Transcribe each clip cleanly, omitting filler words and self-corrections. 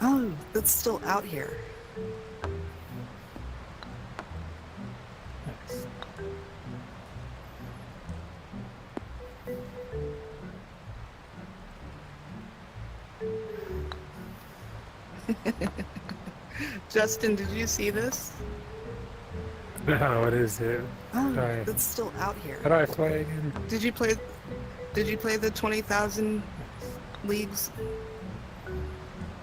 Oh, it's still out here. Nice. Justin, did you see this? No, what is it? Oh, it's still out here. How do I play again? Did you play the 20,000 Leagues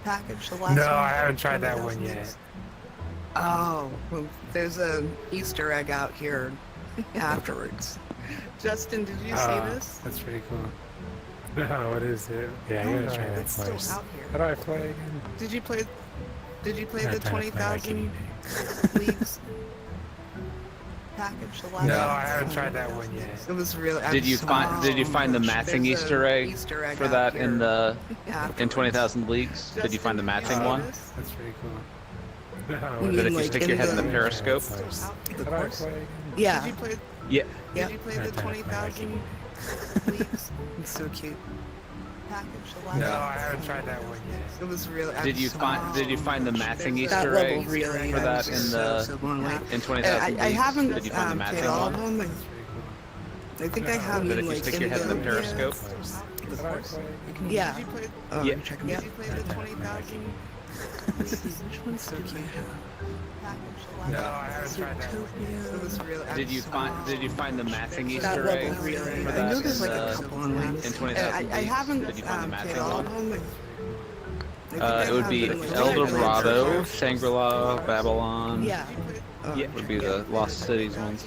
package? The last No, one? I haven't tried that 20,000 one yet. Leagues? Oh, well, there's an Easter egg out here afterwards. Justin, did you see this? That's pretty cool. No, what is it? Yeah, I gotta try that it's first. still out here. How do I play again? Did you play I'm the trying to play like 20,000 anything. Leagues package? The last No, one? I haven't tried that one yet. It was really. Did you find the matching There's Easter a egg Easter egg for out that here in the afterwards. 20,000 Leagues? Did you find the matching see one? this? That's pretty cool. No, You That if mean you like stick in your head in the the- periscope? The How do I course? play again? Yeah. Yeah. Yeah. Did you play the 20,000 Leagues? It's so cute. Package. The last No, one. I haven't tried that one yet. It was really. Did you find the matching That Easter level egg really for that is in the so blown away. in 20,000 I Leagues? haven't Did you find the played matching all of one? them. I think I have That them if you like stick in your head in the periscope? The How do I course. play again? Yeah. Oh, Yeah. check them out. Did you play the 20,000? Which one's so cute? No, I haven't tried that one yet. It was really. Did you find the matching That Easter level egg really. for I that know there's in like a the couple online. in 20,000 I haven't Did you find the played matching all one? of them. It would be El Dorado, Shangri-La, Babylon. Yeah. Oh, Yeah, would be the Lost Cities ones.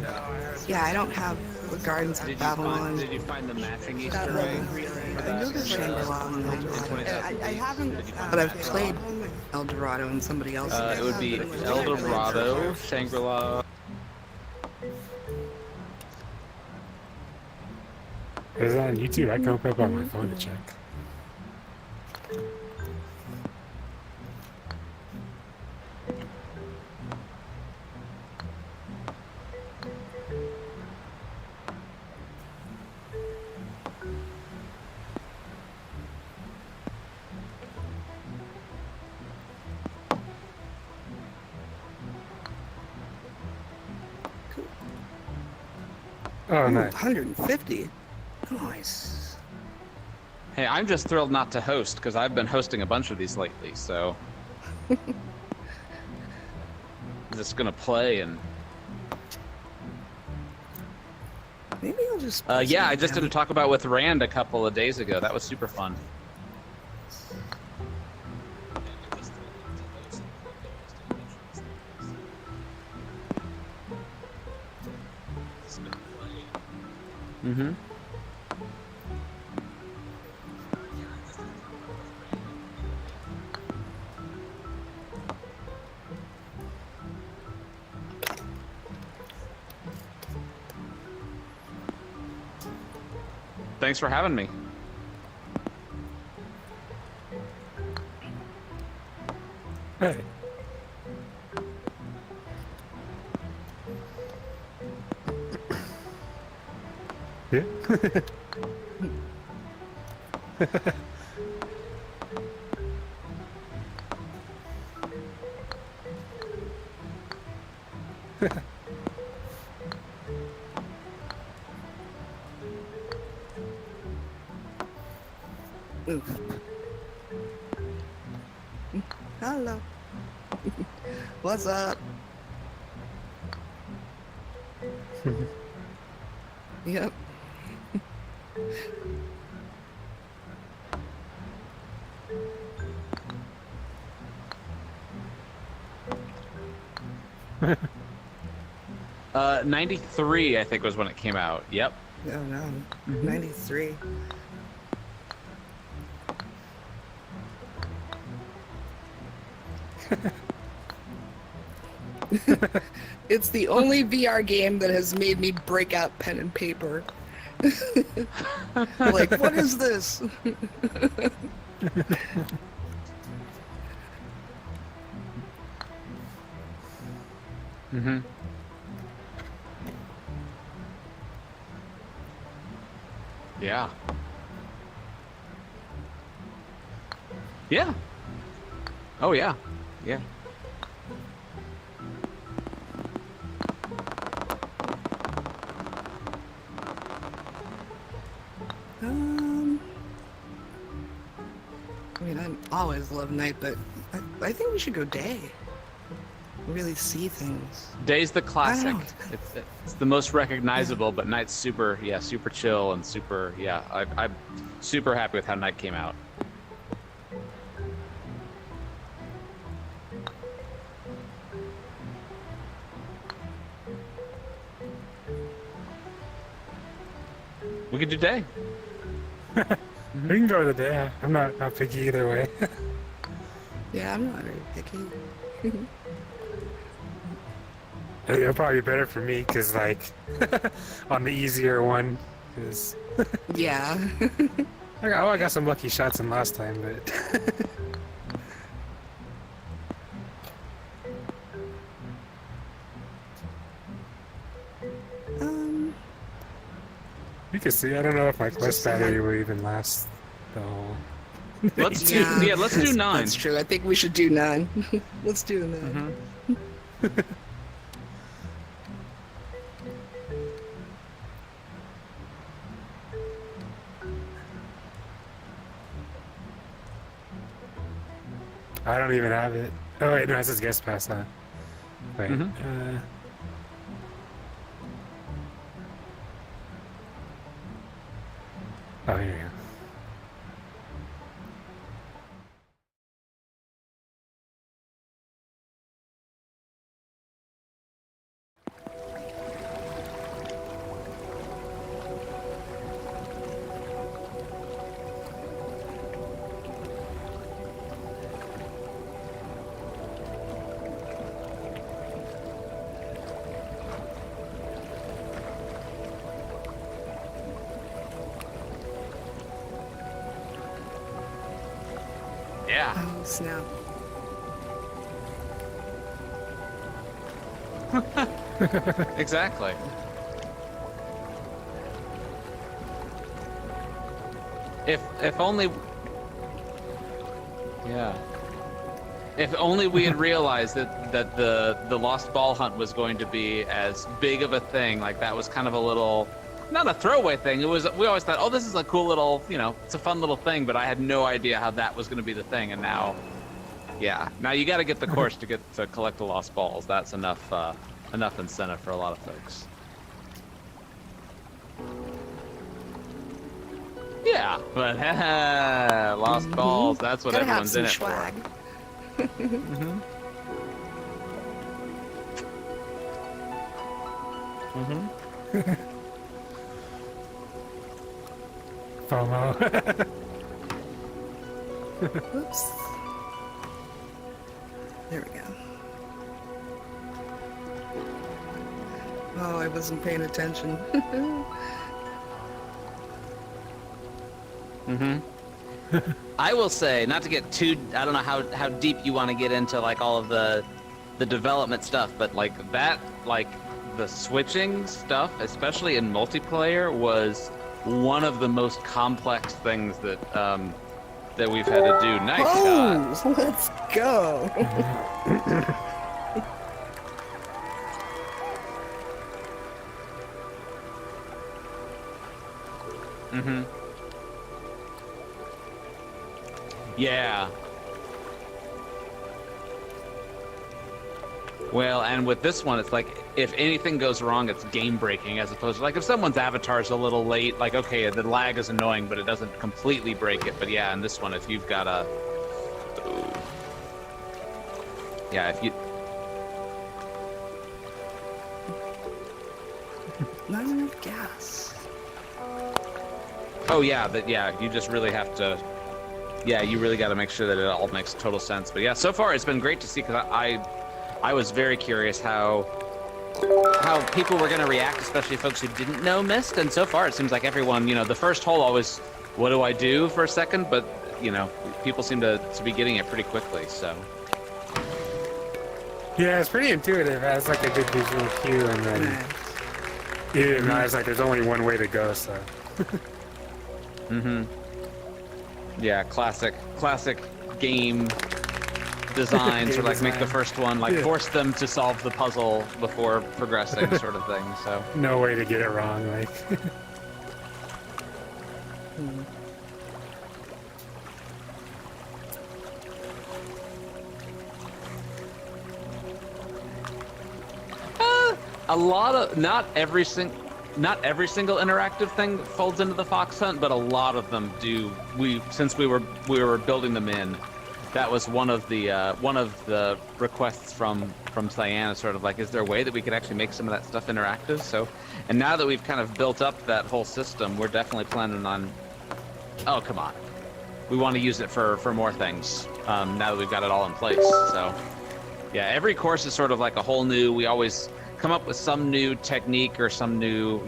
No, I haven't. Yeah, I don't have the Gardens of Babylon. Did you find the matching That Easter level egg? really. for I know that there's in the Shangri-La and El Dorado. 20,000 I haven't, Did you find but the I've matching played El Dorado and somebody else. It would be El Dorado, Shangri-La. Is that on YouTube? I can open up on my phone to check. Oh, Ooh, nice. 150. Nice. Hey, I'm just thrilled not to host because I've been hosting a bunch of these lately. So I'm just gonna play and Maybe I'll just. yeah, I just did a talk about with Rand a couple of days ago. That was super fun. Mm-hmm. Thanks for having me. Hey. Yeah. Oof. Hello. What's up? Yep. Uh, 93, I think, was when it came out. Yep. Oh no. 93. It's the only VR game that has made me break out pen and paper. Like, what is this? Mm-hmm. Yeah. Yeah. Oh yeah. Yeah. I mean, I always love night, but I think we should go day. Really see things. Day's the classic. know. It's the most recognizable, but night's super, yeah, super chill and super, yeah. I'm super happy with how night came out. We could do day. We can go to the day. I'm not picky either way. Yeah, I'm not very picky. It'll probably be better for me because, like, on the easier one, because Yeah. I got some lucky shots in last time, but you can see. I don't know if my quest battery will even last the whole. Let's do, yeah, let's do 9. That's true. I think we should do 9. Let's do 9. I don't even have it. Oh wait, no, it says guest pass, huh? Wait. Oh, here you go. Yeah. Oh, snap. Exactly. If only. Yeah. If only we had realized that the lost ball hunt was going to be as big of a thing. Like that was kind of a little, not a throwaway thing. It was. We always thought, oh, this is a cool little, you know, it's a fun little thing. But I had no idea how that was going to be the thing. And now, yeah, now you got to get the course to collect the lost balls. That's enough enough incentive for a lot of folks. Yeah, but lost balls. That's what Gotta have everyone's some in it swag. for. Mm-hmm. Mm-hmm. FOMO. Oops. There we go. Oh, I wasn't paying attention. Mm-hmm. I will say, not to get too, I don't know how deep you want to get into like all of the development stuff, but like that, like the switching stuff, especially in multiplayer, was one of the most complex things that that we've had to do. Nice shot. Oh, let's go. Mm-hmm. Yeah. Well, and with this one, it's like, if anything goes wrong, it's game-breaking, as opposed to, like, if someone's avatar's a little late, like, okay, the lag is annoying, but it doesn't completely break it. But yeah, in this one, if you've got a... Yeah, if you... Not enough gas. Oh, yeah, yeah, you just really have to... Yeah, you really got to make sure that it all makes total sense. But yeah, so far it's been great to see, because I was very curious how people were going to react, especially folks who didn't know Myst. And so far it seems like everyone, you know, the first hole always, what do I do for a second? But, you know, people seem to be getting it pretty quickly, so. Yeah, it's pretty intuitive. It has like a good visual cue, and then you didn't realize like there's only one way to go, so. Mm-hmm. Yeah, classic game design, Game sort of like make the design. first one, like Yeah. force them to solve the puzzle before progressing, sort of thing. So No way to get it wrong. Like, Hmm. a lot of not every single interactive thing folds into the fox hunt, but a lot of them do. Since we were building them in, that was one of the requests from Cyan, sort of like, is there a way that we could actually make some of that stuff interactive? So, and now that we've kind of built up that whole system, we're definitely planning on. Oh, come on, we want to use it for more things. Now that we've got it all in place, so yeah, every course is sort of like a whole new. We always come up with some new technique or some new,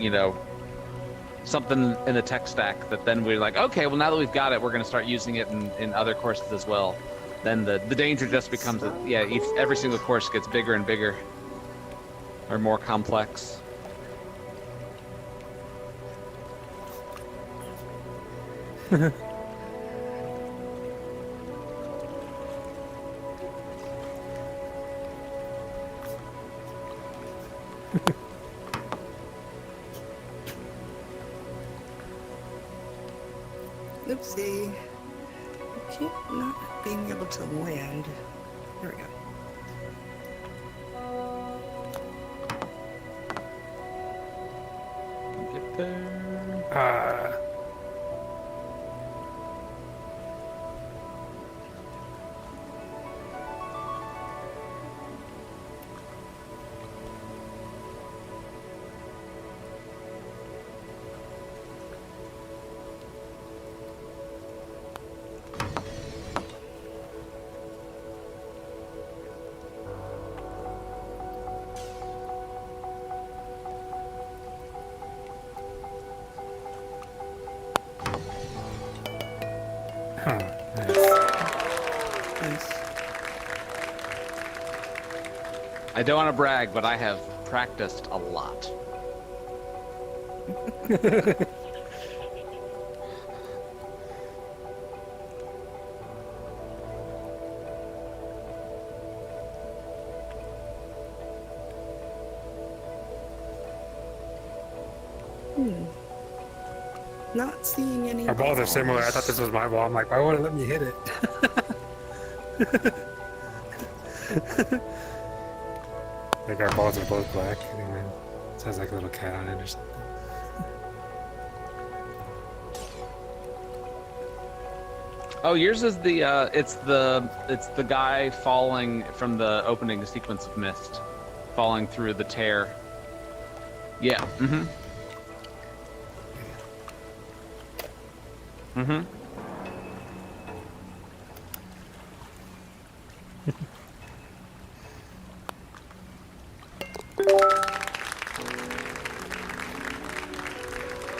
something in the tech stack that then we're like, okay, well, now that we've got it, we're going to start using it in other courses as well. Then the danger just becomes that, every single course gets bigger and bigger or more complex. Oopsie. I keep not being able to land. There we go. Get there. Nice. I don't want to brag, but I have practiced a lot. Not seeing any. our balls are similar. I thought this was my ball. I'm like, why won't it let me hit it? Like our balls are both black. And then it has like a little cat on it or something. Oh, yours is the it's the guy falling from the opening sequence of Myst, falling through the tear. Yeah. Mm-hmm. Mm-hmm.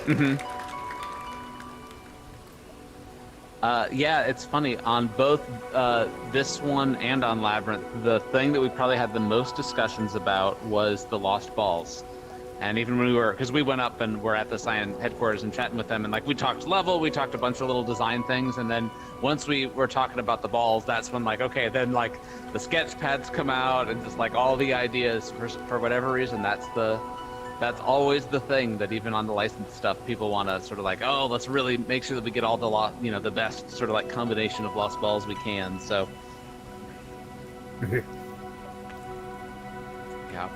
Mm-hmm. Yeah, it's funny. On both this one and on Labyrinth, the thing that we probably had the most discussions about was the lost balls. And even when because we went up and were at the Cyan headquarters and chatting with them, and like we talked level, we talked a bunch of little design things, and then once we were talking about the balls, that's when like, okay, then like the sketch pads come out and just like all the ideas for whatever reason, that's always the thing that even on the licensed stuff, people want to sort of like, oh, let's really make sure that we get all the the best sort of like combination of lost balls we can. So, yeah.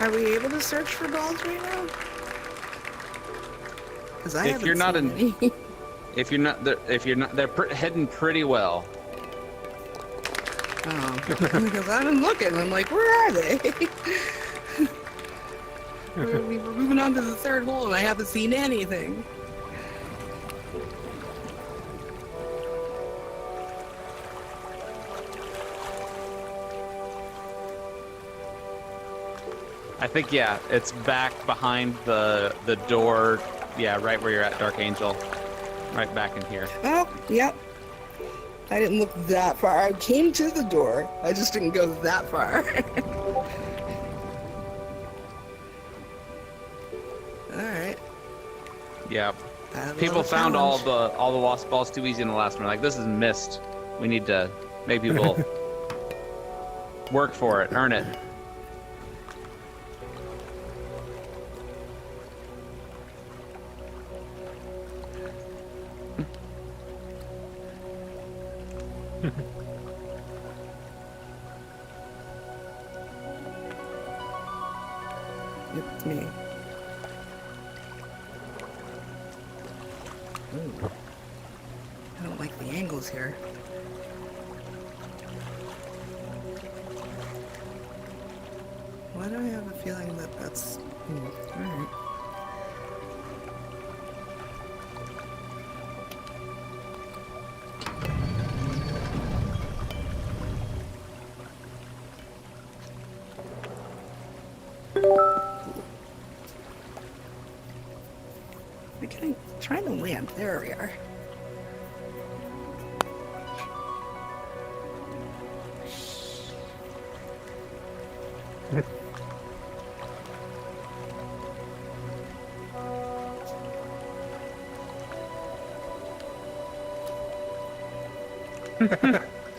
Are we able to search for balls right now? Because I If haven't you're not seen in- any. If you're not, they're heading pretty well. Oh, because I've been looking. I'm like, where are they? We were moving on to the third hole, and I haven't seen anything. I think, yeah, it's back behind the door. Yeah, right where you're at, Darchangel. Right back in here. Oh, yep. I didn't look that far. I came to the door. I just didn't go that far. Alright. Yeah. I love People a found all challenge. the lost balls too easy in the last one. Like, this is Myst. We need to make people work for it, earn it. It's me. Ooh. I don't like the angles here. Why do I have a feeling that that's... Alright. I'm trying to land. There we are.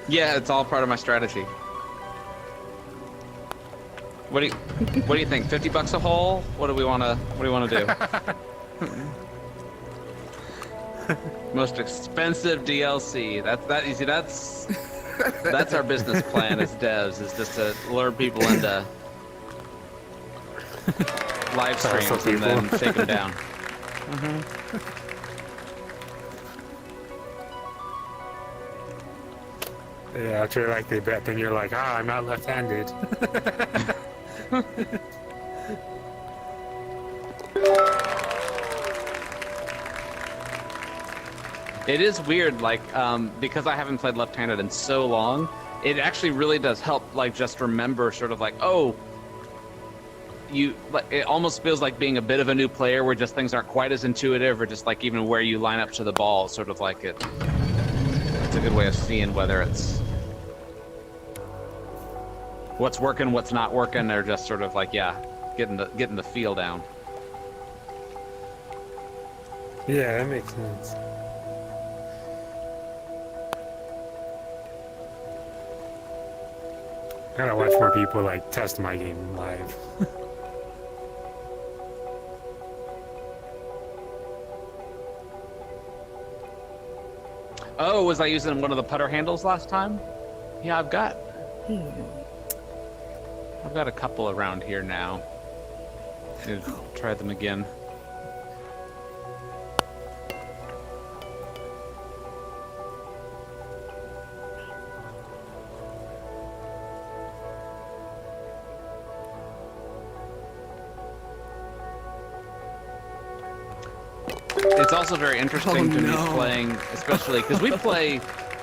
Yeah, it's all part of my strategy. What do you think? $50 a hole? What do we want to do? Most expensive DLC. That you see, that's our business plan as devs, is just to lure people into live streams and then shake them down. Yeah, after like they bet, then you're like, ah, I'm not left-handed. It is weird, like, because I haven't played left-handed in so long, it actually really does help, like, just remember sort of like, oh, it almost feels like being a bit of a new player where just things aren't quite as intuitive, or just like even where you line up to the ball, sort of like it's a good way of seeing whether it's what's working, what's not working, or just sort of like, yeah, getting the feel down. Yeah, that makes sense. I gotta watch more people like test my game live. Oh, was I using one of the putter handles last time? Yeah, I've got a couple around here now. Need to try them again. It's also very interesting to me playing, especially because we play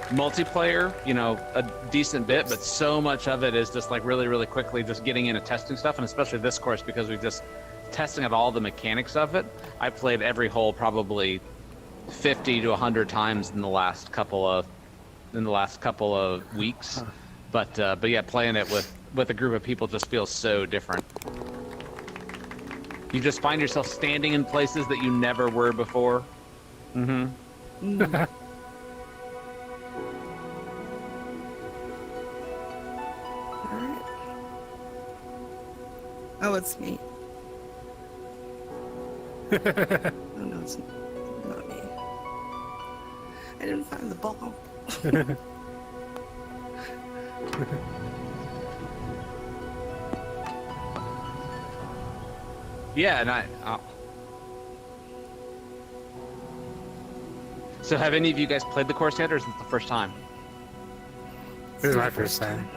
multiplayer, you know, a decent bit, but so much of it is just like really, really quickly just getting into testing stuff, and especially this course because we're just testing out all the mechanics of it. I played every hole probably 50 to 100 times in the last couple of weeks, but yeah, playing it with a group of people just feels so different. You just find yourself standing in places that you never were before. Mm-hmm. Alright. Oh, it's me. Oh no, it's not me. I didn't find the ball. Yeah, and So have any of you guys played the course yet, or is this the first time? This is my first time.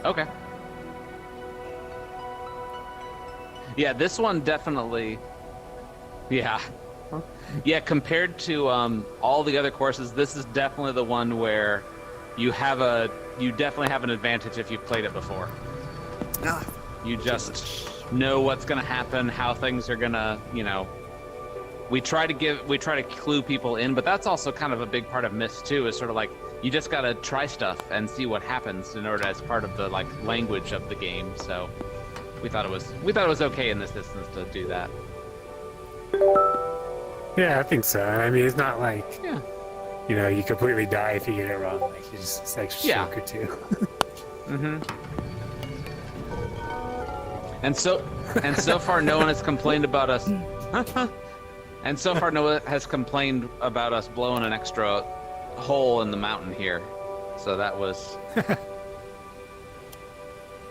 Okay. Yeah, this one definitely... Yeah. Yeah, compared to all the other courses, this is definitely the one where you definitely have an advantage if you've played it before. You just know what's going to happen, how things are going to, you know, we try to clue people in, but that's also kind of a big part of Myst too, is sort of like you just gotta try stuff and see what happens in order as part of the like language of the game. So we thought it was okay in this instance to do that. Yeah, I think so. I mean, it's not like Yeah. you know you completely die if you get it wrong. Like you just it's like a stroke or two. Mm-hmm. And so far, no one has complained about us. And so far, no one has complained about us blowing an extra hole in the mountain here. So that was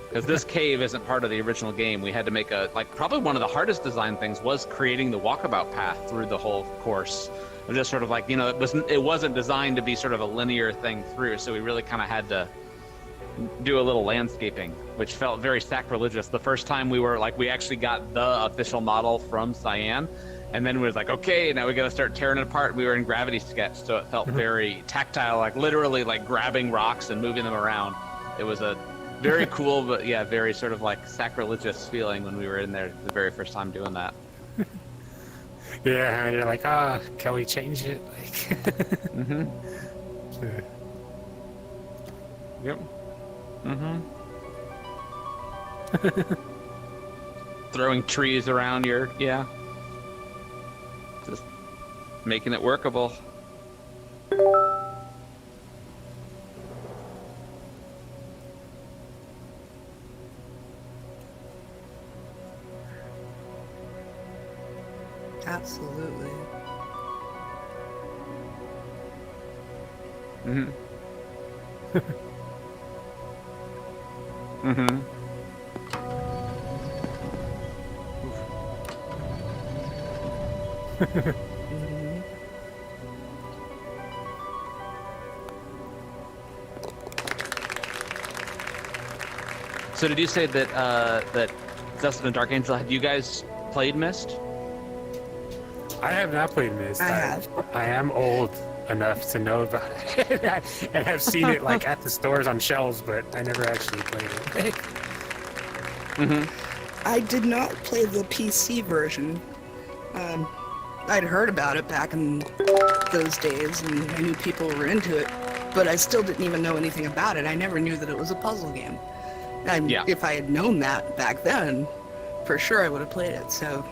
because this cave isn't part of the original game. We had to make probably one of the hardest design things was creating the walkabout path through the whole course. It was just sort of like, you know, it wasn't designed to be sort of a linear thing through. So we really kind of had to do a little landscaping, which felt very sacrilegious. The first time we actually got the official model from Cyan, and then we was like, okay, now we got to start tearing it apart. We were in gravity sketch, so it felt very tactile, like literally like grabbing rocks and moving them around. It was a very cool, but yeah, very sort of like sacrilegious feeling when we were in there the very first time doing that. Yeah, you're like, can we change it? Like, Yep. Throwing trees around just making it workable. Absolutely. Mm-hmm. Mm-hmm. So did you say that that Dustin and Darchangel, had you guys played Myst? I have not played Myst. I have. I am old enough to know about it and have seen it like at the stores on shelves, but I never actually played it. I did not play the PC version. I'd heard about it back in those days, and I knew people were into it, but I still didn't even know anything about it. I never knew that it was a puzzle game. If I had known that back then, for sure I would have played it. So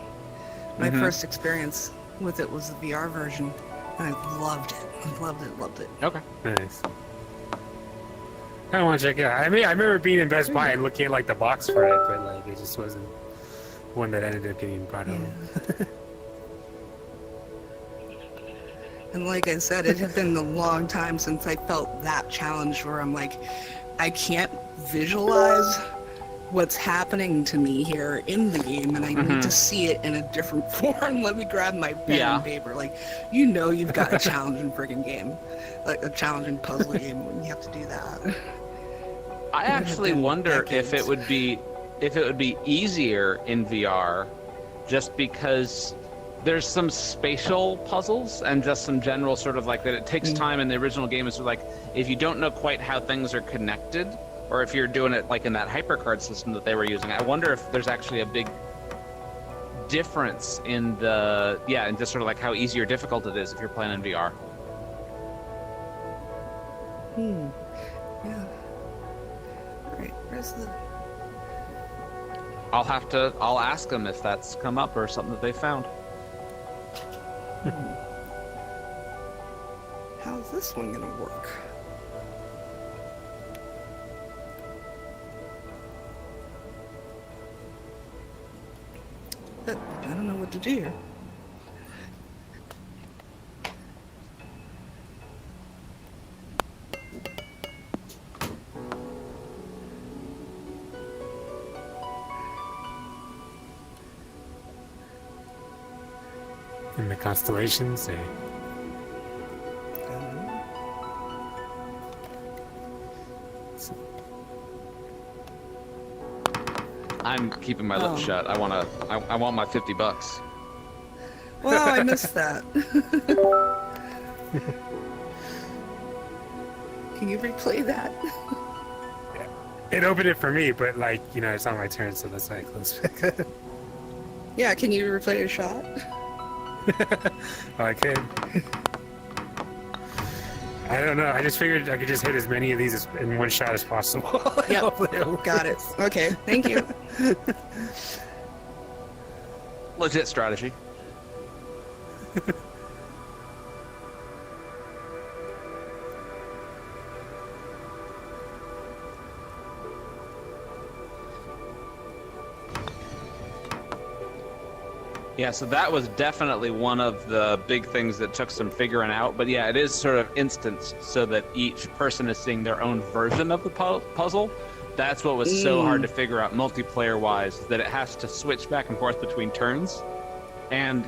my first experience with it was the VR version. I loved it. Loved it. Okay. Nice. I want to check it out. I mean, I remember being in Best Buy and looking at like the box for it, but like it just wasn't one that ended up getting brought home. And like I said, it had been a long time since I felt that challenge where I'm like, I can't visualize what's happening to me here in the game, and I need to see it in a different form. Let me grab my pen and paper. Like, you know you've got a challenging friggin' game. Like a challenging puzzle game when you have to do that. I actually wonder if it would be easier in VR, just because there's some spatial puzzles and just some general sort of like that it takes time in the original game. It's sort of like if you don't know quite how things are connected, or if you're doing it like in that HyperCard system that they were using, I wonder if there's actually a big difference in and just sort of like how easy or difficult it is if you're playing in VR. Yeah. Alright, where's the... I'll ask them if that's come up or something that they found. How's this one gonna work? But I don't know what to do here. In the constellations, I'm keeping my lips shut. I want my $50. Wow, I missed that. Can you replay that? it opened it for me, but like, you know, it's not my turn, so that's why I closed it. Yeah, can you replay your shot? I could. I don't know. I just figured I could just hit as many of these in one shot as possible. Yep. Hopefully it'll work. Got it. Okay, thank you. Legit strategy. Yeah, so that was definitely one of the big things that took some figuring out. But yeah, it is sort of instanced so that each person is seeing their own version of the puzzle. That's what was so hard to figure out multiplayer-wise, that it has to switch back and forth between turns. And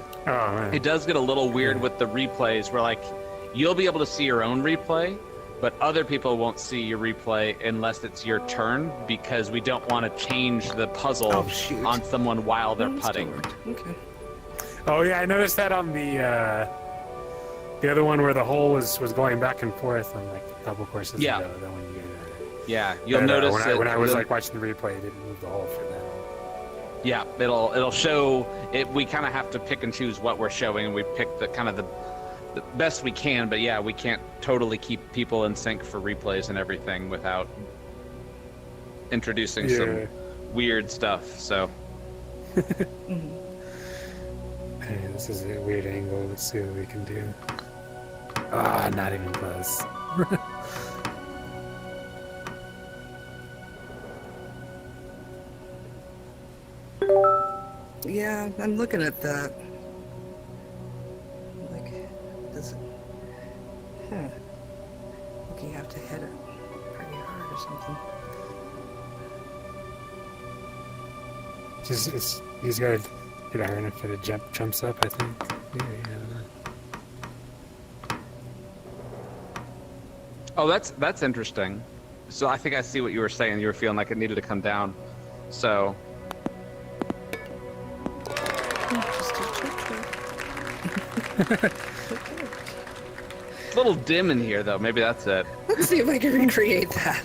it does get a little weird with the replays where, like, you'll be able to see your own replay, but other people won't see your replay unless it's your turn, because we don't want to change the puzzle on someone while they're putting. Okay. Oh yeah, I noticed that on the other one where the hole was going back and forth on like a couple courses Yeah. ago. That one you Yeah, you'll notice when I was like watching the replay, it didn't move the hole for that. Yeah, it'll show it. We kind of have to pick and choose what we're showing, and we pick the kind of the best we can. But yeah, we can't totally keep people in sync for replays and everything without introducing some weird stuff. So. Hey, this is a weird angle. Let's see what we can do. Ah, not even close. Yeah, I'm looking at that. Like, does it... Huh. Like you have to hit it pretty hard or something. He's got to hit iron if it jumps up, I think. Yeah. Oh, that's interesting. So I think I see what you were saying. You were feeling like it needed to come down. So. Just a trick. It's a little dim in here, though. Maybe that's it. Let's see if I can recreate that.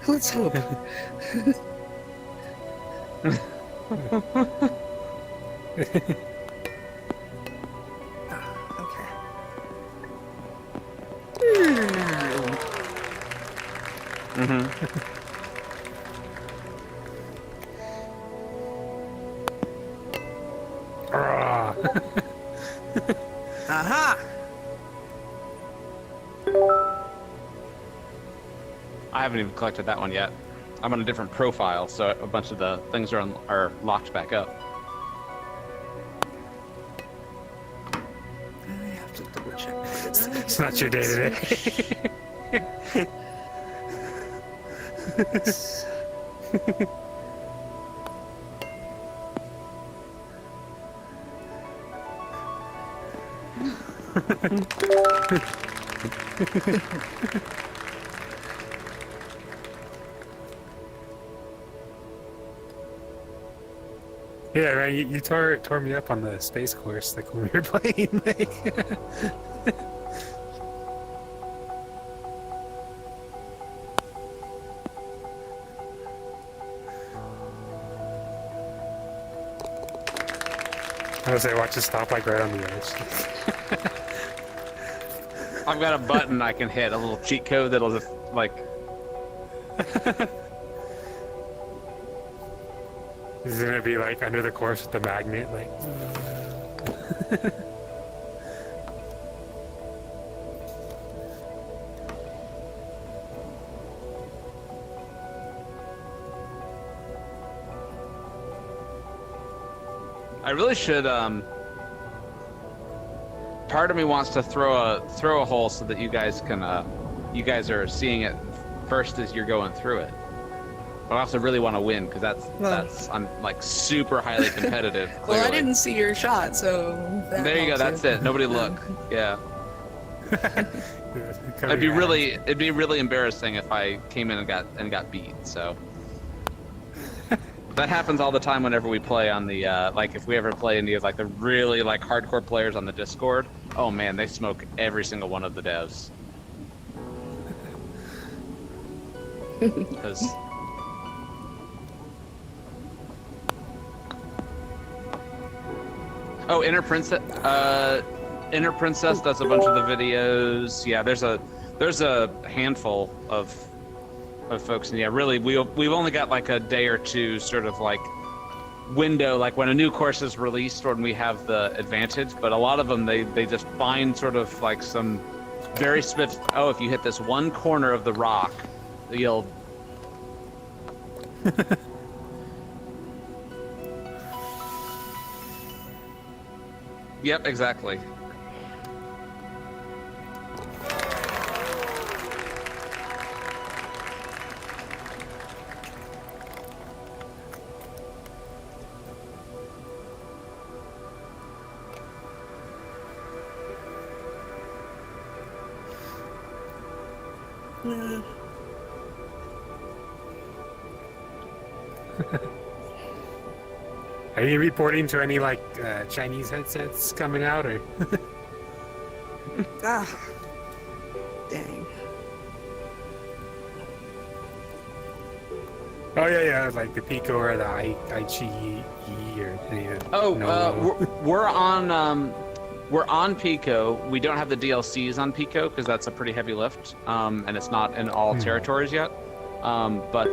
Let's hope. Okay. Mm-hmm. Aha! I haven't even collected that one yet. I'm on a different profile, so a bunch of the things are locked back up. I have to double check. It's not your day today. Yeah, man, you tore me up on the space course, like when we were playing. Like. I was like, watch it stop like right on the edge. I've got a button I can hit, a little cheat code that'll just like. Is it gonna be like under the course with the magnet, like? I really should. Part of me wants to throw a hole so that you guys can. You guys are seeing it first as you're going through it. But I also really want to win because I'm like super highly competitive. Well, I didn't see your shot, so. There you go. That's it. Nobody look. Yeah. It'd be really embarrassing if I came in and got beat. So. That happens all the time whenever we play on the like if we ever play any of like the really like hardcore players on the Discord. Oh man, they smoke every single one of the devs. Because Oh, Inner Princess does a bunch of the videos. Yeah, there's a handful of folks, and yeah, really, we've only got like a day or two sort of like window, like when a new course is released, when we have the advantage. But a lot of them, they just find sort of like some very specific. Oh, if you hit this one corner of the rock, you'll. Yep, exactly. Are you reporting to any like Chinese headsets coming out, or? Ah, dang. Oh yeah, like the Pico or the Aichi or any of we're on Pico. We don't have the DLCs on Pico because that's a pretty heavy lift, and it's not in all territories yet. But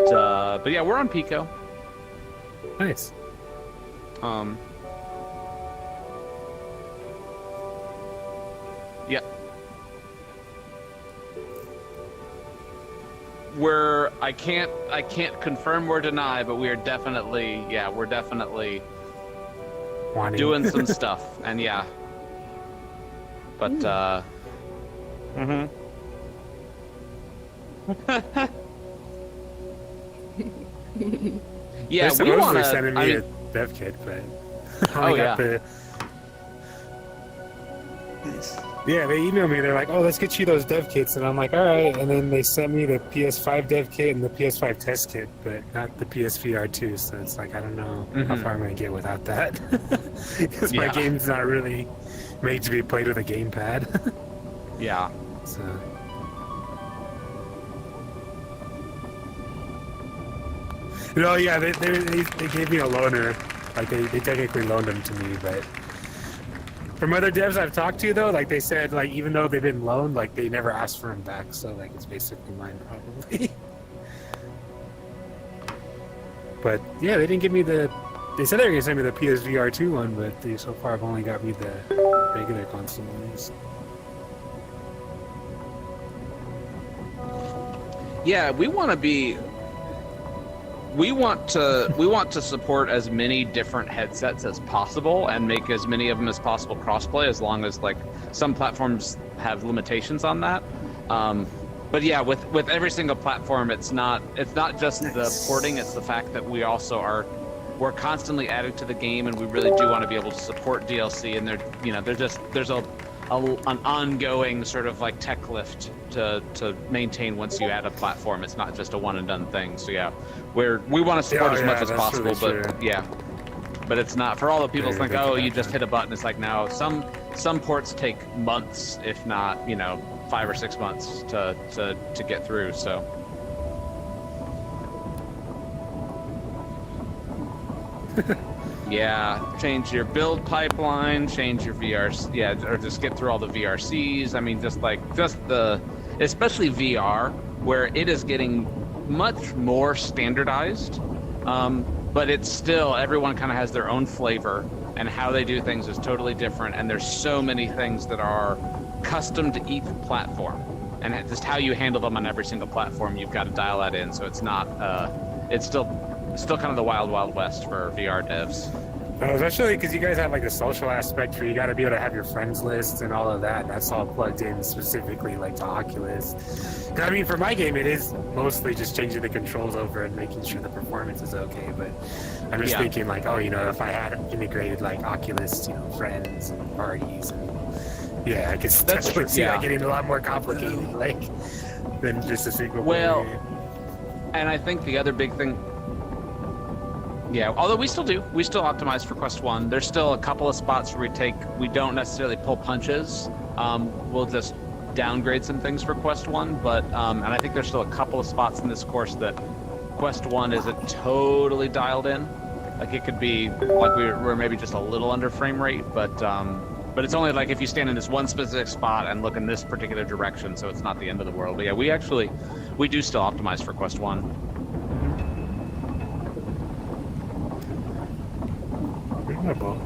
yeah, we're on Pico. Nice. Yeah. I can't confirm or deny, but we're definitely Wanting. doing some stuff, and yeah. But yeah, They're we want to. sending me a dev kit, but I only got the. Nice. Yeah, they emailed me. They're like, "Oh, let's get you those dev kits," and I'm like, "All right." And then they sent me the PS5 dev kit and the PS5 test kit, but not the PSVR 2. So it's like I don't know how far I'm gonna get without that, because my game's not really made to be played with a gamepad. Yeah. So. No, yeah, they gave me a loaner. Like they technically loaned them to me, but from other devs I've talked to though, like they said, like even though they've been loaned, like they never asked for them back. So like it's basically mine probably. But yeah, they didn't give me the. They said they were gonna send me the PSVR 2 one, but they so far have only got me the regular console ones. Yeah, we want to support as many different headsets as possible and make as many of them as possible crossplay, as long as like some platforms have limitations on that. But yeah, with every single platform, it's not just the porting, it's the fact that we're constantly adding to the game, and we really do want to be able to support DLC, and there's an ongoing sort of like tech lift to maintain once you add a platform. It's not just a one and done thing. So yeah, we want to support as much as possible, really, but yeah, but it's not for all the people think, oh, you just hit a button. It's like, no, some ports take months, if not 5 or 6 months to get through. So yeah, change your build pipeline, change your VRC, or just get through all the VRCs. I mean, especially VR, where it is getting much more standardized, but it's still, everyone kind of has their own flavor, and how they do things is totally different, and there's so many things that are custom to each platform, and just how you handle them on every single platform, you've got to dial that in. So it's not, it's still kind of the wild west for VR devs. Especially because you guys have like the social aspect where you got to be able to have your friends list and all of that. And that's all plugged in specifically like to Oculus. I mean, for my game, it is mostly just changing the controls over and making sure the performance is okay. But I'm just thinking like, oh, if I had integrated like Oculus, friends and parties, and I could definitely see that getting a lot more complicated, like than just a single player. Well, and I think the other big thing. Yeah, although we still optimize for Quest 1. There's still a couple of spots where we don't necessarily pull punches. We'll just downgrade some things for Quest 1, but and I think there's still a couple of spots in this course that Quest 1 isn't totally dialed in. Like it could be like we're maybe just a little under frame rate, but it's only like if you stand in this one specific spot and look in this particular direction, so it's not the end of the world. But yeah, we do still optimize for Quest 1. Where's my ball?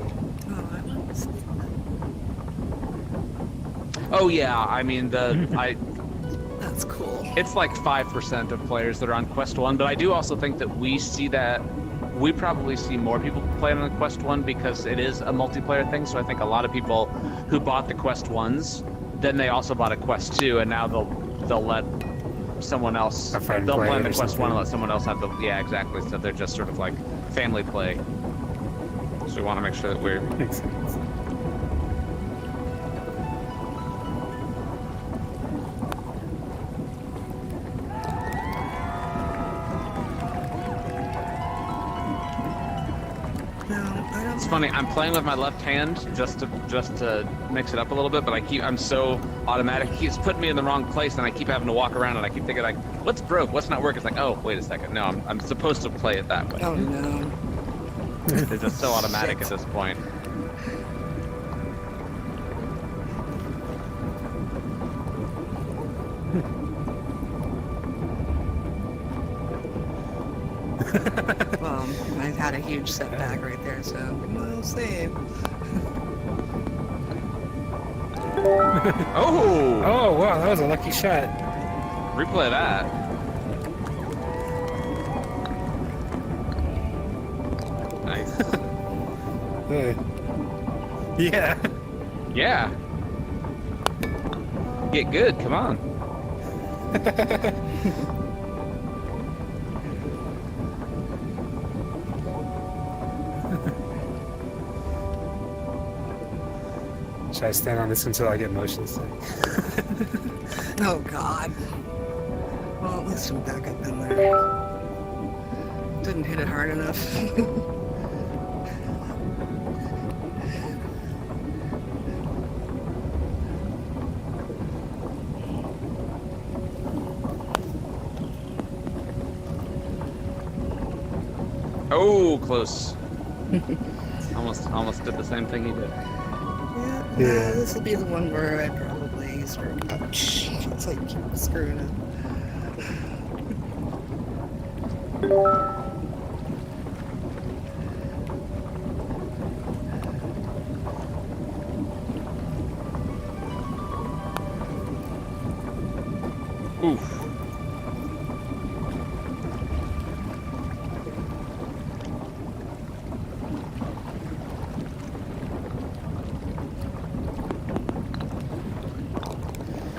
Oh yeah, I mean That's cool. it's like 5% of players that are on Quest 1, but I do also think that we probably see more people playing on Quest 1 because it is a multiplayer thing. So I think a lot of people who bought the Quest 1s, then they also bought a Quest 2, and now they'll let someone else, they'll play on the Quest 1 and let someone else have the, yeah, exactly. So they're just sort of like family play. So we want to make sure that we're... Makes sense. It's funny, I'm playing with my left hand just to mix it up a little bit, but I'm so automatic, it keeps putting me in the wrong place, and I keep having to walk around, and I keep thinking like, what's broke, what's not working? It's like, oh, wait a second, no, I'm supposed to play it that way. Oh no. It's just so automatic at this point. Well, I've had a huge setback right there, so we'll save. Oh! Oh, wow, that was a lucky shot. Replay that. Nice. Yeah. Yeah. Get good, come on. Should I stand on this until I get motion sick? Oh god. Well, at least I'm back up in there. Didn't hit it hard enough. Oh, close. Almost did the same thing he did. Yeah, this will be the one where I probably start. Ouch. It's like keep screwing up. Oof.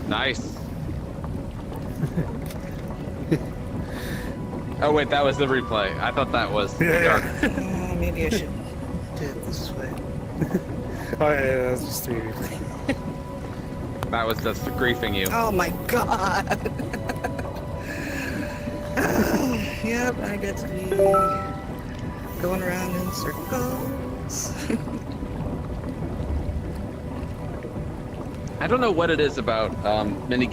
Nice. Oh wait, that was the replay. I thought that was dark. Maybe I should do it this way. Oh, yeah, that was just 3 replay. That was just griefing you. Oh my god. Yep, I get to be going around in circles. I don't know what it is about mini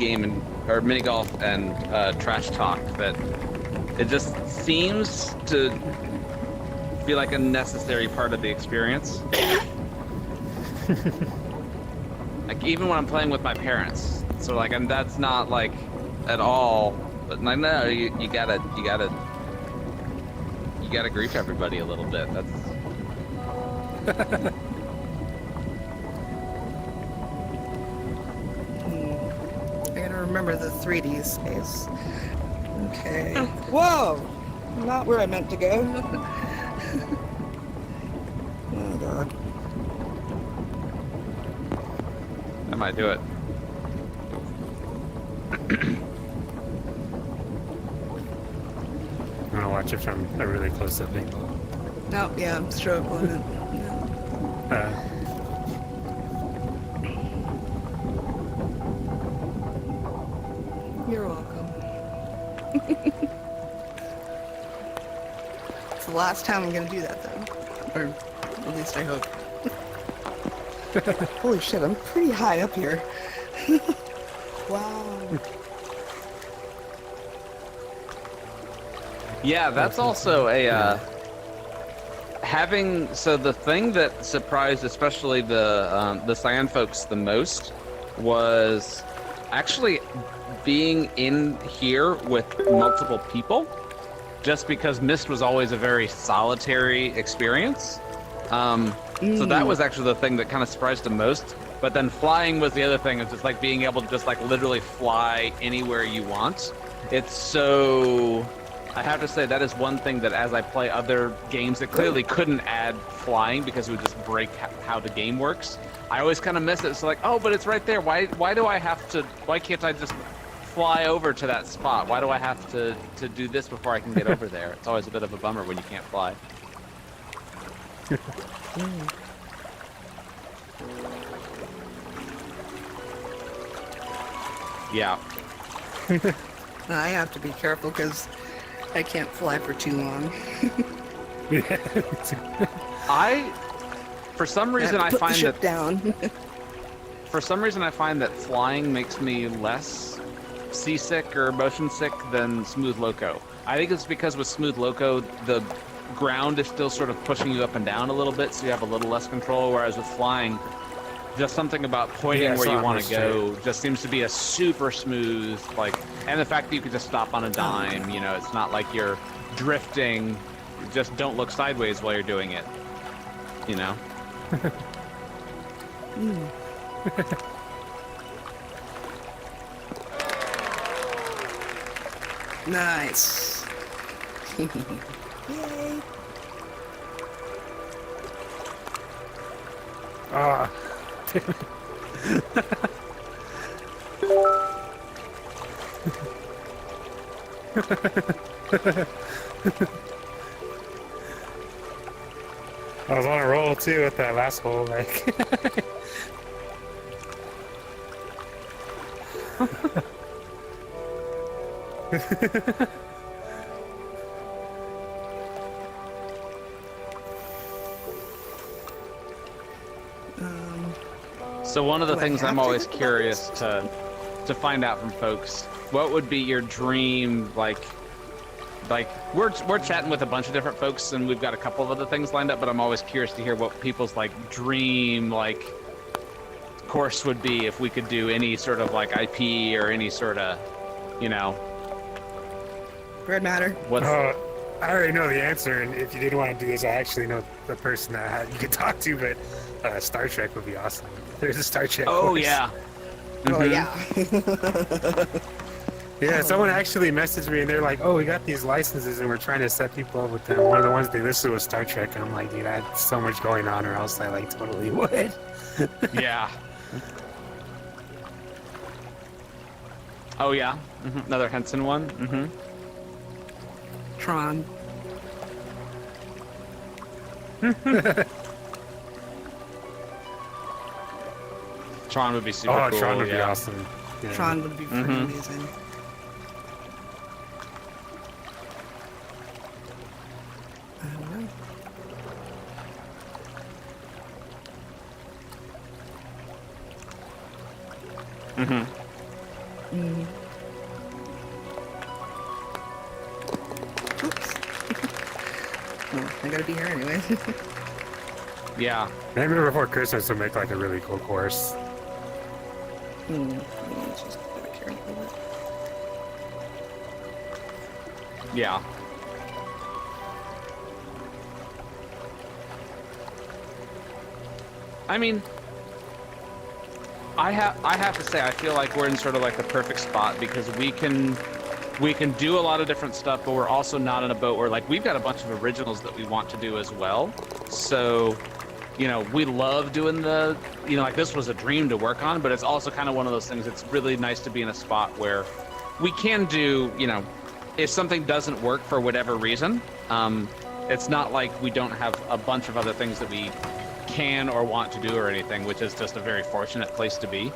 golf and trash talk that it just seems to feel like a necessary part of the experience. Like even when I'm playing with my parents, so like, and that's not like at all. But I know you gotta grief everybody a little bit. That's. I gotta remember the 3D space. Okay. Whoa! Not where I meant to go. Oh god. That might do it. I'm gonna watch it from a really close-up angle. No, yeah, I'm struggling. Yeah. You're welcome. It's the last time I'm gonna do that, though. Or at least I hope. Holy shit, I'm pretty high up here. Wow. Yeah, that's also a So the thing that surprised especially the Cyan folks the most was actually being in here with multiple people, just because Myst was always a very solitary experience. So that was actually the thing that kind of surprised the most. But then flying was the other thing. It's just like being able to just like literally fly anywhere you want. It's so... I have to say that is one thing that as I play other games that clearly couldn't add flying because it would just break how the game works. I always kind of miss it. It's like, oh, but it's right there. Why do I have to... Why can't I just fly over to that spot? Why do I have to do this before I can get over there? It's always a bit of a bummer when you can't fly. Yeah. I have to be careful because I can't fly for too long. For some reason, I put find the ship that down. for some reason I find that flying makes me less seasick or motion sick than Smooth Loco. I think it's because with Smooth Loco, the ground is still sort of pushing you up and down a little bit, so you have a little less control, whereas with flying, just something about pointing where you want to go just seems to be a super smooth, like, and the fact that you can just stop on a dime, you know, it's not like you're drifting, just don't look sideways while you're doing it, you know? Nice. Yay. Ah. I was on a roll too with that last hole, like. So one of the Do I things have I'm to always hit the curious to find out from folks, what would be your dream, like we're chatting with a bunch of different folks and we've got a couple of other things lined up, but I'm always curious to hear what people's like dream like course would be if we could do any sort of like IP or any sort of, you know. Red matter. What's I already know the answer, and if you didn't want to do this, I actually know the person that you could talk to, but Star Trek would be awesome. There's a Star Trek Oh course. yeah. Oh yeah. Yeah, someone actually messaged me and they're like, oh, we got these licenses and we're trying to set people up with them. One of the ones they listed was Star Trek, and I'm like, dude, I had so much going on, or else I like totally would. Yeah. Oh yeah. Another Henson one. Tron. Tron would be super Oh, cool. Tron would be yeah. awesome. Yeah. Tron would be pretty amazing. I don't know. Oops. Well, I gotta be here anyway. Yeah. Maybe before Christmas we'll make like a really cool course. Let's just back here a little bit. Yeah. I mean, I have to say I feel like we're in sort of like the perfect spot because we can do a lot of different stuff, but we're also not in a boat where like we've got a bunch of originals that we want to do as well. So, you know, we love doing the, you know, like this was a dream to work on, but it's also kind of one of those things. It's really nice to be in a spot where we can do, you know, if something doesn't work for whatever reason, it's not like we don't have a bunch of other things that we can or want to do or anything, which is just a very fortunate place to be.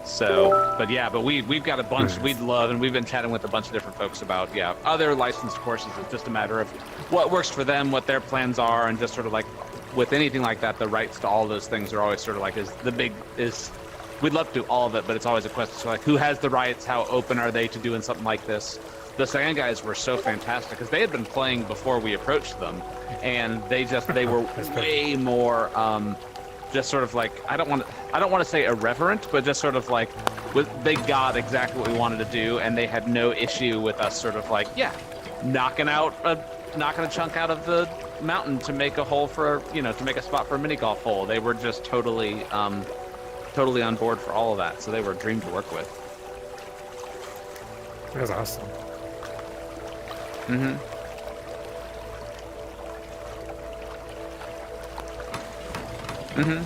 So, but yeah, but we've got a bunch we'd love, and we've been chatting with a bunch of different folks about, yeah, other licensed courses. It's just a matter of what works for them, what their plans are, and just sort of like with anything like that, the rights to all those things are always sort of like we'd love to do all of it, but it's always a question of like who has the rights, how open are they to doing something like this. the Sand guys were so fantastic because they had been playing before we approached them, and they were way more just sort of like I don't want to say irreverent, but just sort of like they got exactly what we wanted to do, and they had no issue with us sort of like knocking a chunk out of the mountain to make a hole for to make a spot for a mini golf hole. They were just totally on board for all of that, so they were a dream to work with. That was awesome. Mm-hmm. Mm-hmm.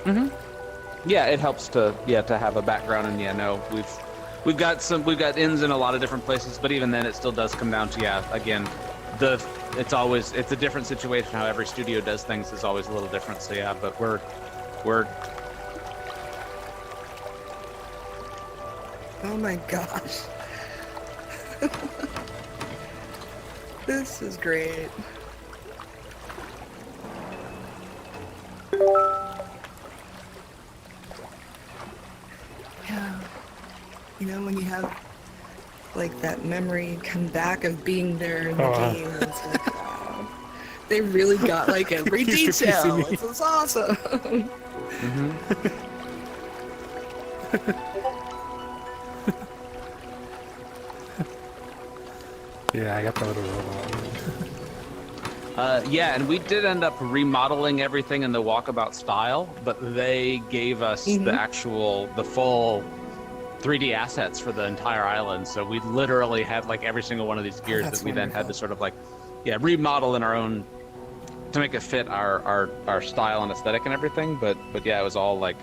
Mm-hmm. Yeah, it helps to have a background, and we've got ins in a lot of different places, but even then it still does come down to again, it's a different situation. How every studio does things is always a little different. So but we're Oh my gosh. This is great. Yeah. When you have like that memory come back of being there in the game, it's like, wow. They really got like every detail. This is awesome. Mm-hmm. Yeah, I got the little robot. And we did end up remodeling everything in the Walkabout style, but they gave us the full 3D assets for the entire island. So we literally had like every single one of these gears that we then had to sort of like, remodel in our own to make it fit our style and aesthetic and everything. But it was all like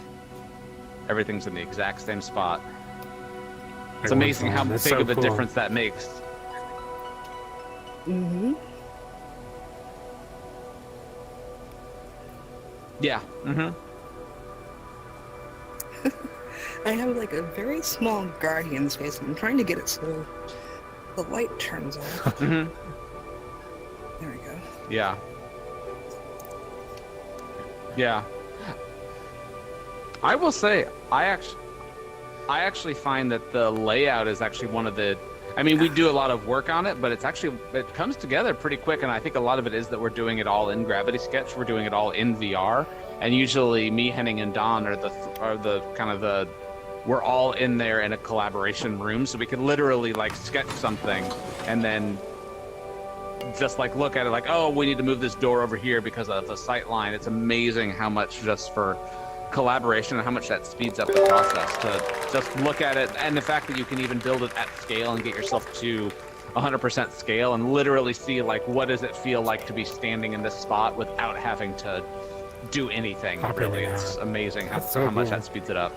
everything's in the exact same spot. It's amazing how big of a difference that makes. Mm-hmm. Yeah. Mm-hmm. I have like a very small guardian space. I'm trying to get it so the light turns off. Mm-hmm. There we go. Yeah. Yeah. I will say, I actually find that the layout is actually one of the. I mean, we do a lot of work on it, but it comes together pretty quick, and I think a lot of it is that we're doing it all in Gravity Sketch. We're doing it all in VR, and usually me, Henning, and Don are we're all in there in a collaboration room, so we could literally like sketch something and then just like look at it like, oh, we need to move this door over here because of the sight line. It's amazing how much just for collaboration and how much that speeds up the process to just look at it, and the fact that you can even build it at scale and get yourself to 100% scale and literally see like what does it feel like to be standing in this spot without having to do anything. Really, it's amazing how much that speeds it up.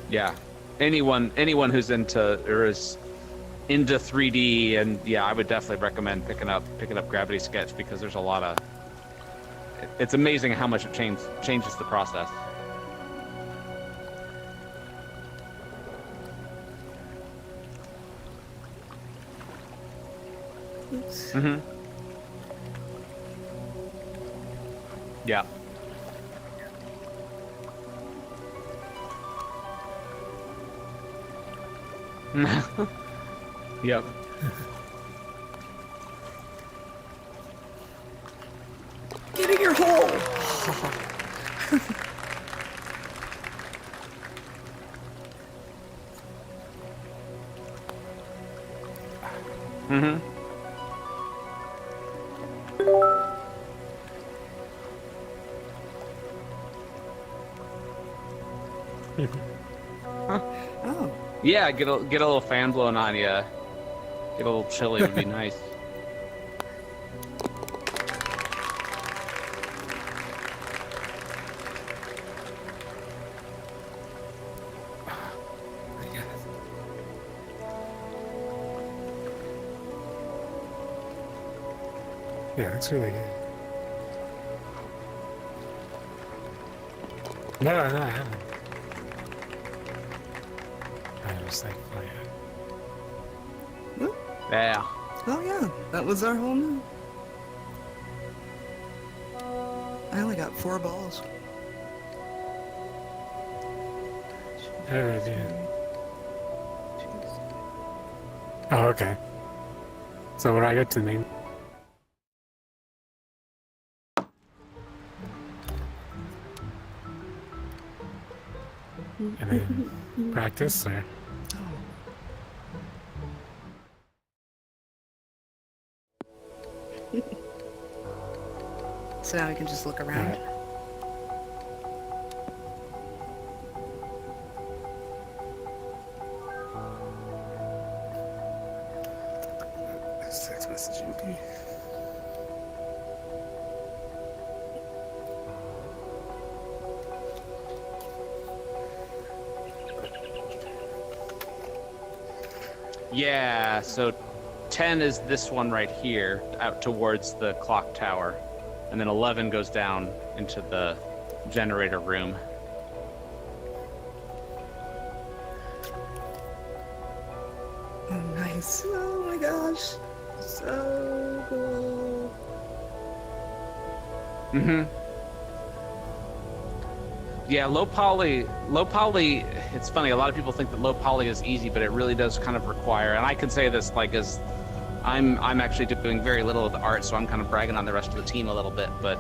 Yeah, anyone who's into or is into 3D, and I would definitely recommend picking up Gravity Sketch because there's a lot of. It's amazing how much it changes the process. Oops. Mm-hmm. Yeah. Yep. Get in your hole! Mm-hmm. Oh. Yeah, get a little fan blowing on you. Get a little chilly would be nice. Yeah, that's really good. No, I haven't. I was like, Yeah. Oh yeah, that was our whole move. only got 4 balls. Oh, yeah. Oh, okay. So when I get to the main... And then practice, or... So now we can just look around. Text messaging me. Yeah, so 10 is this one right here, out towards the clock tower. And then 11 goes down into the generator room. Oh, nice. Oh my gosh. So cool. Mm-hmm. Yeah, low poly, it's funny, a lot of people think that low poly is easy, but it really does kind of require, and I can say this like as I'm actually doing very little of the art, so I'm kind of bragging on the rest of the team a little bit, but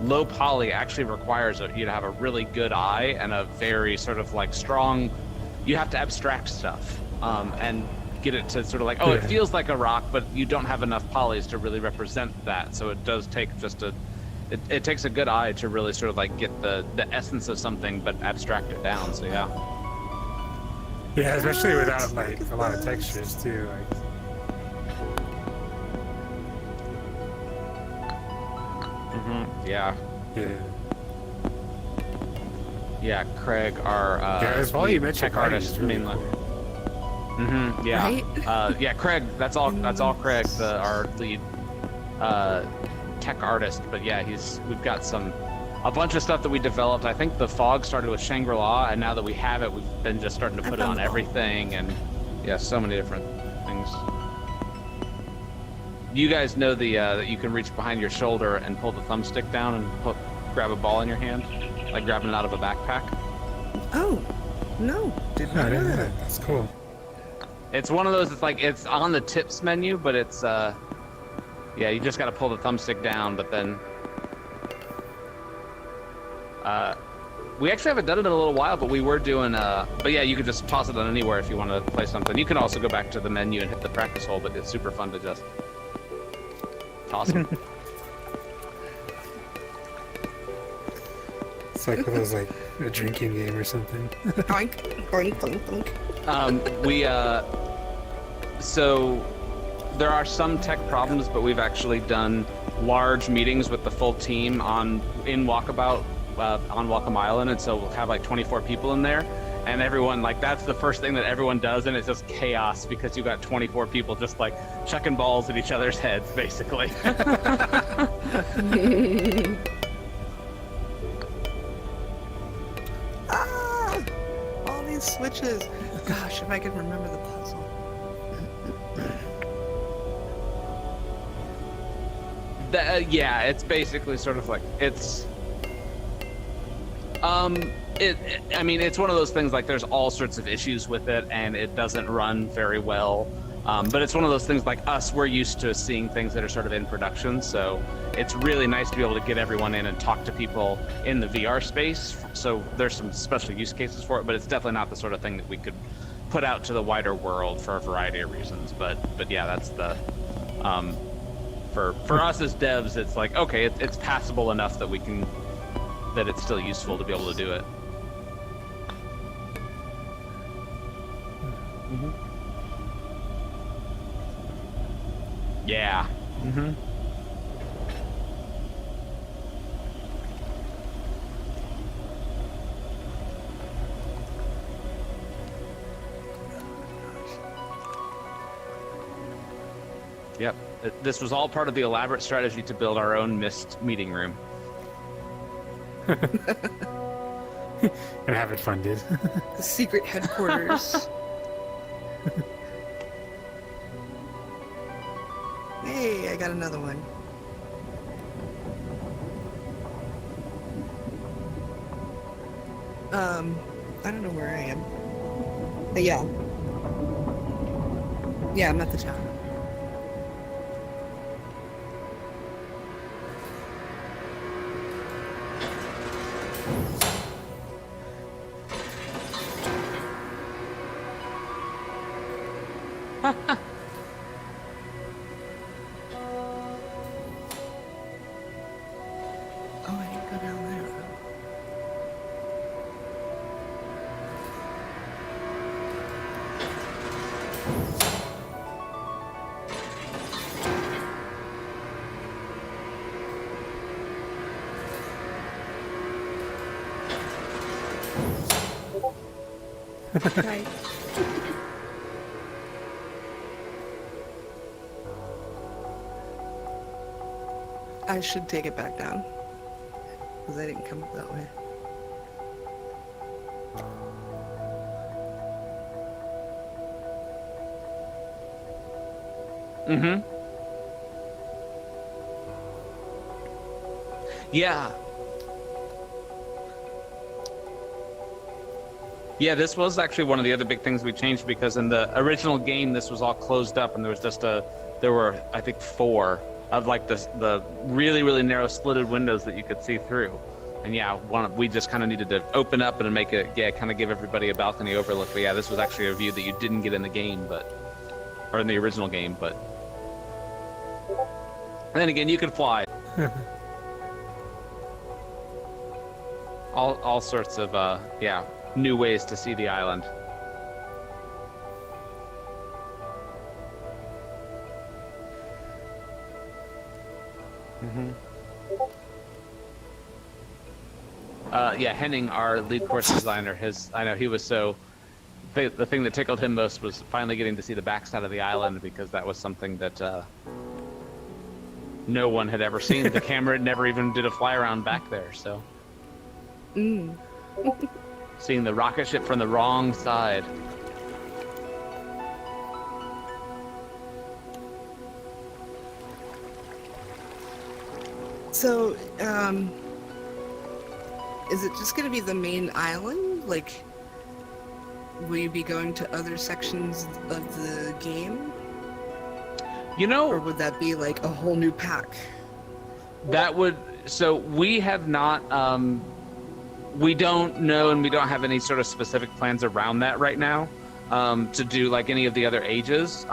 low poly actually requires you to have a really good eye and a very sort of like strong, you have to abstract stuff and get it to sort of like, oh, it feels like a rock, but you don't have enough polys to really represent that, so it does take just it takes a good eye to really sort of like get the essence of something but abstract it down, so yeah. Yeah, especially without like a lot of textures too. Like... Yeah. Yeah. Yeah, Craig, our tech artist, really mainly. cool. Yeah. Right? Yeah, Craig. That's all Craig, our lead tech artist. But yeah, we've got a bunch of stuff that we developed. I think the fog started with Shangri-La, and now that we have it, we've been just starting to put it on everything, and yeah, so many different things. You guys know that you can reach behind your shoulder and pull the thumbstick down and grab a ball in your hand, like grabbing it out of a backpack. Oh, no. Did not know that. That's cool. It's one of those, it's on the tips menu, but it's, yeah, you just got to pull the thumbstick down, but then, we actually haven't done it in a little while, but we were doing, but yeah, you could just toss it on anywhere if you want to play something. You can also go back to the menu and hit the practice hole, but it's super fun to just toss them. It's like one of those, like, a drinking game or something. Oink, oink, oink, oink. So there are some tech problems, but we've actually done large meetings with the full team in Walkabout on Welcome Island, and so we'll have like 24 people in there, and everyone, like, that's the first thing that everyone does, and it's just chaos because you got 24 people just like chucking balls at each other's heads, basically. All these switches. Gosh, if I could remember the puzzle. Yeah, it's basically sort of like, I mean, it's one of those things, like, there's all sorts of issues with it, and it doesn't run very well. But it's one of those things, like us, we're used to seeing things that are sort of in production, so it's really nice to be able to get everyone in and talk to people in the VR space. So there's some special use cases for it, but it's definitely not the sort of thing that we could put out to the wider world for a variety of reasons. But yeah, that's the for us as devs, it's like, okay, it's passable enough that that it's still useful to be able to do it. Mm-hmm. Yeah. Mm-hmm. Yep. This was all part of the elaborate strategy to build our own Myst meeting room. And have it funded. The secret headquarters. Hey, I got another one. I don't know where I am. But yeah. Yeah, I'm at the tower. Oh, I need to go down there. Right. I should take it back down. Because I didn't come up that way. Mm-hmm. Yeah. Yeah, this was actually one of the other big things we changed, because in the original game, this was all closed up, and there was just there were, I think, 4 of like the really, really narrow slitted windows that you could see through. And yeah, we just kind of needed to open up and make it, kind of give everybody a balcony overlook. But yeah, this was actually a view that you didn't get in the game, or in the original game, but. And then again, you could fly. all sorts of, new ways to see the island. Mm-hmm. Henning, our lead course designer, I know he was so. The thing that tickled him most was finally getting to see the backside of the island, because that was something that no one had ever seen. The camera never even did a fly around back there, so. Seeing the rocket ship from the wrong side. So, is it just going to be the main island? Like, will you be going to other sections of the game? Or would that be like a whole new pack? So we have not, we don't know, and we don't have any sort of specific plans around that right now, to do like any of the other ages.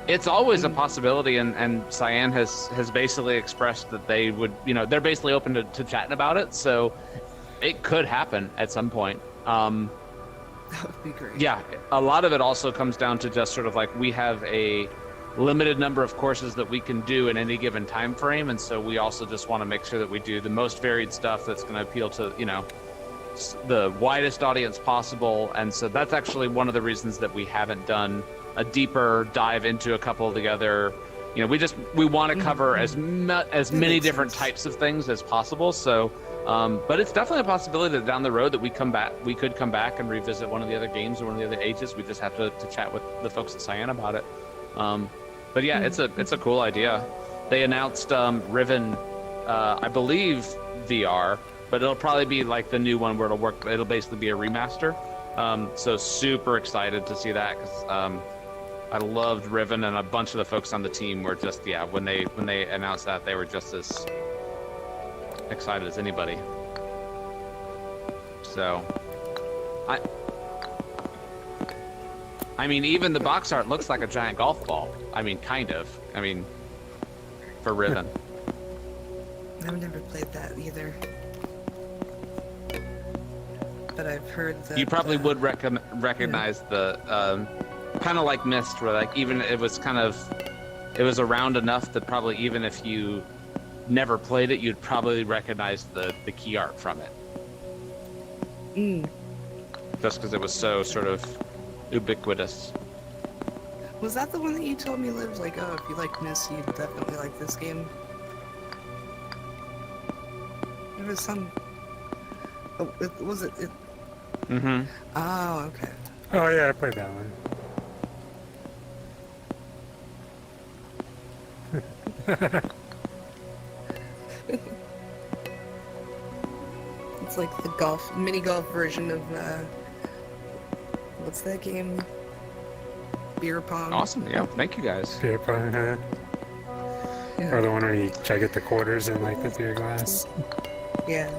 It's always a possibility, and Cyan has basically expressed that they would, they're basically open to chatting about it, so it could happen at some point. That would be great. Yeah, a lot of it also comes down to just sort of like, we have a limited number of courses that we can do in any given time frame, and so we also just want to make sure that we do the most varied stuff that's going to appeal to the widest audience possible. And so that's actually one of the reasons that we haven't done a deeper dive into a couple of the other, we want to cover as many different types of things as possible. So but it's definitely a possibility that down the road that we could come back and revisit one of the other games or one of the other ages. We just have to chat with the folks at Cyan about it. But yeah, it's a cool idea. They announced Riven, I believe VR, but it'll probably be like the new one where it'll basically be a remaster. So super excited to see that, because I loved Riven, and a bunch of the folks on the team were just, when they announced that, they were just as excited as anybody. So I mean, even the box art looks like a giant golf ball. I mean, kind of. I mean, for Riven. I've never played that either. But I've heard that... You probably would recognize the... kind of like Myst, where like even it was around enough that probably even if you never played it, you'd probably recognize the key art from it. Just because it was so sort of ubiquitous. Was that the one that you told me lived like, oh, if you like Myst, you definitely like this game? There was some... Oh, was it... Mm-hmm. Oh, okay. Oh yeah, I played that one. It's like the mini golf version of what's that game? Beer pong. Awesome. Yeah. Thank you guys. Beer pong, huh? Yeah. Or the one where you try to get the quarters in like the beer glass. Yeah.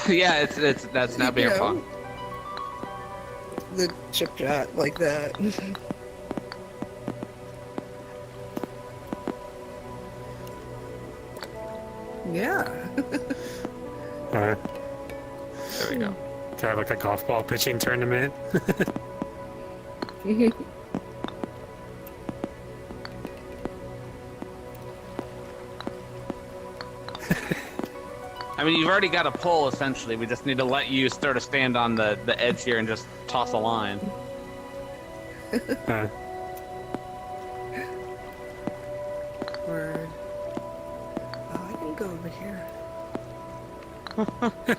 Yeah, that's now beer You know, pong. The chip shot like that. Yeah. Or There we go. to have like a golf ball pitching tournament. I mean, you've already got a pole, essentially. We just need to let you sort of stand on the edge here and just toss a line. Word. Oh, I can go over here. Oh, hey.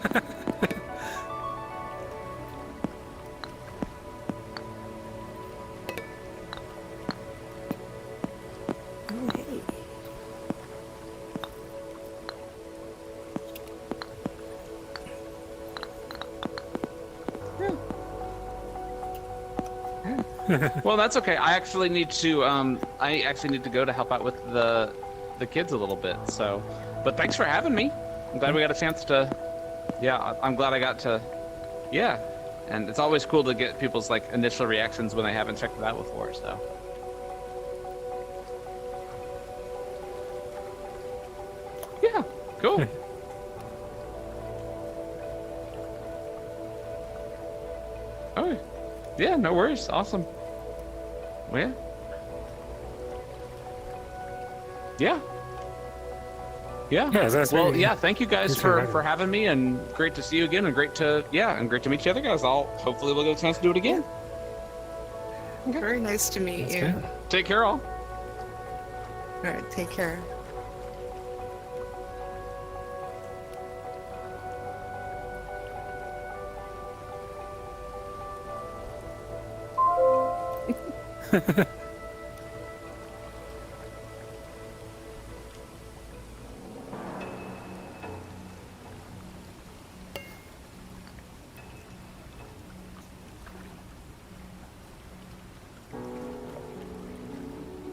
Well, that's okay. I actually need to go to help out with the kids a little bit. So, but thanks for having me. I'm glad we got a chance to. Yeah, I'm glad I got to. Yeah, and it's always cool to get people's like initial reactions when they haven't checked it out before. So. Yeah. Cool. Oh. Yeah, no worries. Awesome. Well, yeah. Yeah. Yeah, that's well, really- yeah. Thank you guys thanks for for having me, and great to see you again, and great to meet you other guys. Hopefully we'll get a chance to do it again. Very nice to meet That's you. good. Take care, all. All right, take care.